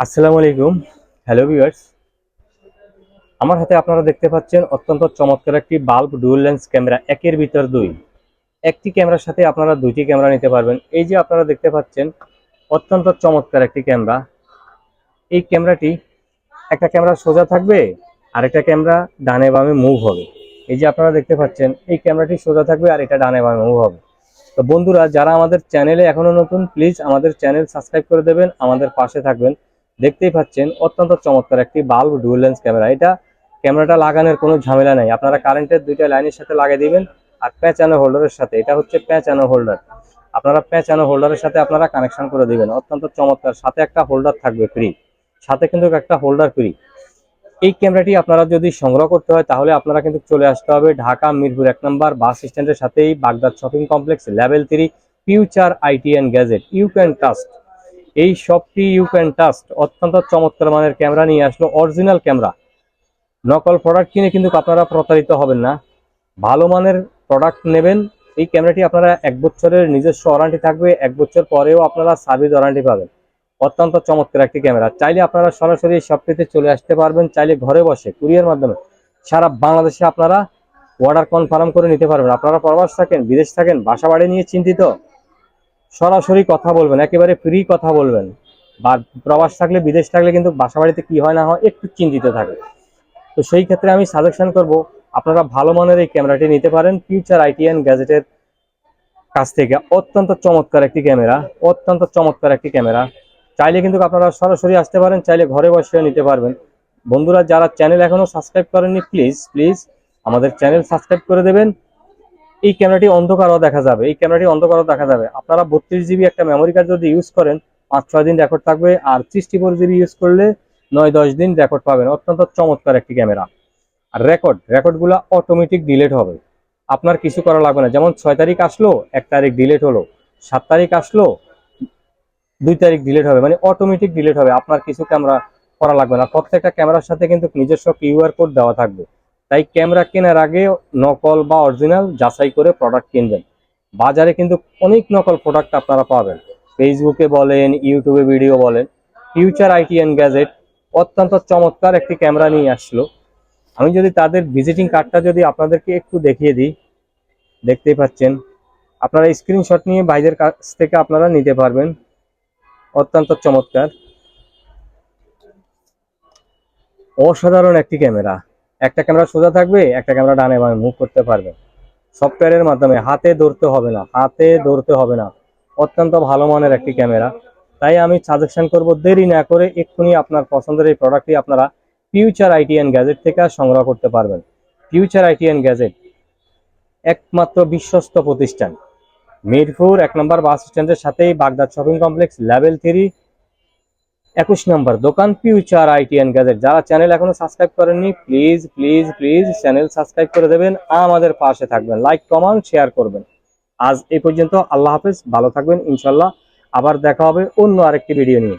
আসসালামু আলাইকুম। Hello viewers, আমার হাতে আপনারা দেখতে পাচ্ছেন অত্যন্ত চমৎকার একটি বাল্ব ডুয়াল লেন্স ক্যামেরা, একের ভিতর দুই। একটি ক্যামেরার সাথে আপনারা দুইটি ক্যামেরা নিতে পারবেন। এই যে আপনারা দেখতে পাচ্ছেন অত্যন্ত চমৎকার একটি ক্যামেরা। এই ক্যামেরাটি একটা ক্যামেরা সোজা থাকবে আর একটা ক্যামেরা ডানে বামে মুভ হবে। এই যে আপনারা দেখতে পাচ্ছেন এই ক্যামেরাটি সোজা থাকবে আর এটা ডানে বামে মুভ হবে। তো বন্ধুরা, যারা আমাদের চ্যানেলে এখনো নতুন, প্লিজ আমাদের চ্যানেল সাবস্ক্রাইব করে দেবেন, আমাদের পাশে থাকবেন। দেখতেই পাচ্ছেন অত্যন্ত চমৎকার একটি বাল্ব ডুয়াল লেন্স ক্যামেরা। ক্যামেরাটা লাগানোর কোনো ঝামেলা নেই, আপনারা কারেন্টের দুইটা লাইনের সাথে লাগিয়ে দিবেন। আর প্যাঁচানো হোল্ডারের সাথে, এটা হচ্ছে প্যাঁচানো হোল্ডার, আপনারা প্যাঁচানো হোল্ডারের সাথে আপনারা কানেকশন করে দিবেন। অত্যন্ত চমৎকার, সাথে একটা হোল্ডার থাকবে ফ্রি, সাথে কিন্তু একটা হোল্ডার ফ্রি। এই ক্যামেরাটি আপনারা যদি সংগ্রহ করতে হয় তাহলে আপনারা কিন্তু চলে আসতে হবে ঢাকা মিরপুর 1 নম্বর বাস স্ট্যান্ডের সাথেই Baghdad shopping complex, level 3, future IT and gadget. You can trust, এই শপটি ইউ ক্যান ট্রাস্ট। অত্যন্ত চমৎকার মানের ক্যামেরা নিয়ে আসলো, অরিজিনাল ক্যামেরা। নকল প্রোডাক্ট কিনে কিন্তু আপনারা প্রতারিত হবেন না, ভালো মানের প্রোডাক্ট নেবেন। এই ক্যামেরাটি আপনারা 1 বছরের নিজস্ব ওয়ারেন্টি থাকবে, 1 বছর পরেও আপনারা সার্ভিস ওয়ারেন্টি পাবেন। অত্যন্ত চমৎকার একটি ক্যামেরা। চাইলে আপনারা সরাসরি শপটিতে চলে আসতে পারবেন, চাইলে ঘরে বসে কুরিয়ার মাধ্যমে সারা বাংলাদেশে আপনারা অর্ডার কনফার্ম করে নিতে পারবেন। আপনারা প্রবাস থাকেন, বিদেশ থাকেন, বাসা বাড়ি নিয়ে চিন্তিত, সরাসরি কথা বলবেন, একেবারে ফ্রি কথা বলবেন। বা প্রবাস থাকলে, বিদেশ থাকলে কিন্তু বাসা বাড়িতে কি হয় না হয় একটু চিন্তিত থাকে। তো সেই ক্ষেত্রে আমি সাজেশন করব আপনারা ভালো মানের এই ক্যামেরাটি নিতে পারেন ফিউচার আইটি অ্যান্ড গ্যাজেটের কাছ থেকে। অত্যন্ত চমৎকার একটি ক্যামেরা, অত্যন্ত চমৎকার একটি ক্যামেরা। চাইলে কিন্তু আপনারা সরাসরি আসতে পারেন, চাইলে ঘরে বসেও নিতে পারবেন। বন্ধুরা, যারা চ্যানেল এখনো সাবস্ক্রাইব করেননি, প্লিজ প্লিজ আমাদের চ্যানেল সাবস্ক্রাইব করে দেবেন। এই ক্যামেরাটি অন্ধকারও দেখা যাবে, এই ক্যামেরাটি অন্ধকারও দেখা যাবে। আপনারা 32 GB একটা মেমোরি কার্ড যদি ইউজ করেন 5-6 দিন রেকর্ড থাকবে, আর 64 GB ইউজ করলে 9-10 দিন রেকর্ড পাবেন। অত্যন্ত চমৎকার একটি ক্যামেরা। আর রেকর্ডগুলো অটোমেটিক ডিলিট হবে, আপনার কিছু করা লাগবে না। যেমন 6 তারিখ আসলো, 1 তারিখ ডিলিট হলো, 7 তারিখ আসলো, 2 তারিখ ডিলিট হবে, মানে অটোমেটিক ডিলিট হবে, আপনার কিছু ক্যামেরা করা লাগবে না। প্রত্যেকটা ক্যামেরার সাথে কিন্তু নিজস্ব কিউআর কোড দেওয়া থাকবে। তাই ক্যামেরা কেনার আগে নকল বা অরিজিনাল যাচাই করে প্রোডাক্ট কিনবেন। বাজারে কিন্তু অনেক নকল প্রোডাক্ট আপনারা পাবেন, ফেসবুকে বলেন, ইউটিউবে ভিডিও বলেন। ফিউচার আইটি অ্যান্ড গ্যাজেট অত্যন্ত চমৎকার একটি ক্যামেরা নিয়ে আসলো। আমি যদি তাদের ভিজিটিং কার্ডটা যদি আপনাদেরকে একটু দেখিয়ে দিই, দেখতেই পাচ্ছেন, আপনারা স্ক্রিনশট নিয়ে ভাইদের কাছ থেকে আপনারা নিতে পারবেন। অত্যন্ত চমৎকার, অসাধারণ একটি ক্যামেরা। একটা ক্যামেরা সোজা থাকবে, একটা ক্যামেরা ডানে বামে মুভ করতে পারবে সফটওয়্যারের মাধ্যমে, হাতে ধরতে হবে না, হাতে ধরতে হবে না। অত্যন্ত ভালো মানের একটি ক্যামেরা। তাই আমি সাজেশন করব, দেরি না করে এক্ষুনি আপনার পছন্দের এই প্রোডাক্টটি আপনারা ফিউচার আইটি অ্যান্ড গ্যাজেট থেকে সংগ্রহ করতে পারবেন। ফিউচার আইটি অ্যান্ড গ্যাজেট একমাত্র বিশ্বস্ত প্রতিষ্ঠান, মিরপুর 1 নম্বর বাস স্ট্যান্ডের সাথেই বাগদাদ শপিং কমপ্লেক্স, লেভেল 3, 21 নম্বর দোকান, ফিউচার আইটি অ্যান্ড গ্যাজেট। যারা চ্যানেল এখনো সাবস্ক্রাইব করেননি, please please please channel subscribe করে দেবেন, আমাদের পাশে থাকবেন, লাইক কমেন্ট শেয়ার করবেন। আজ এই পর্যন্ত, আল্লাহ হাফেজ, ভালো থাকবেন। ইনশাল্লাহ আবার দেখা হবে অন্য আরেকটি ভিডিও নিয়ে।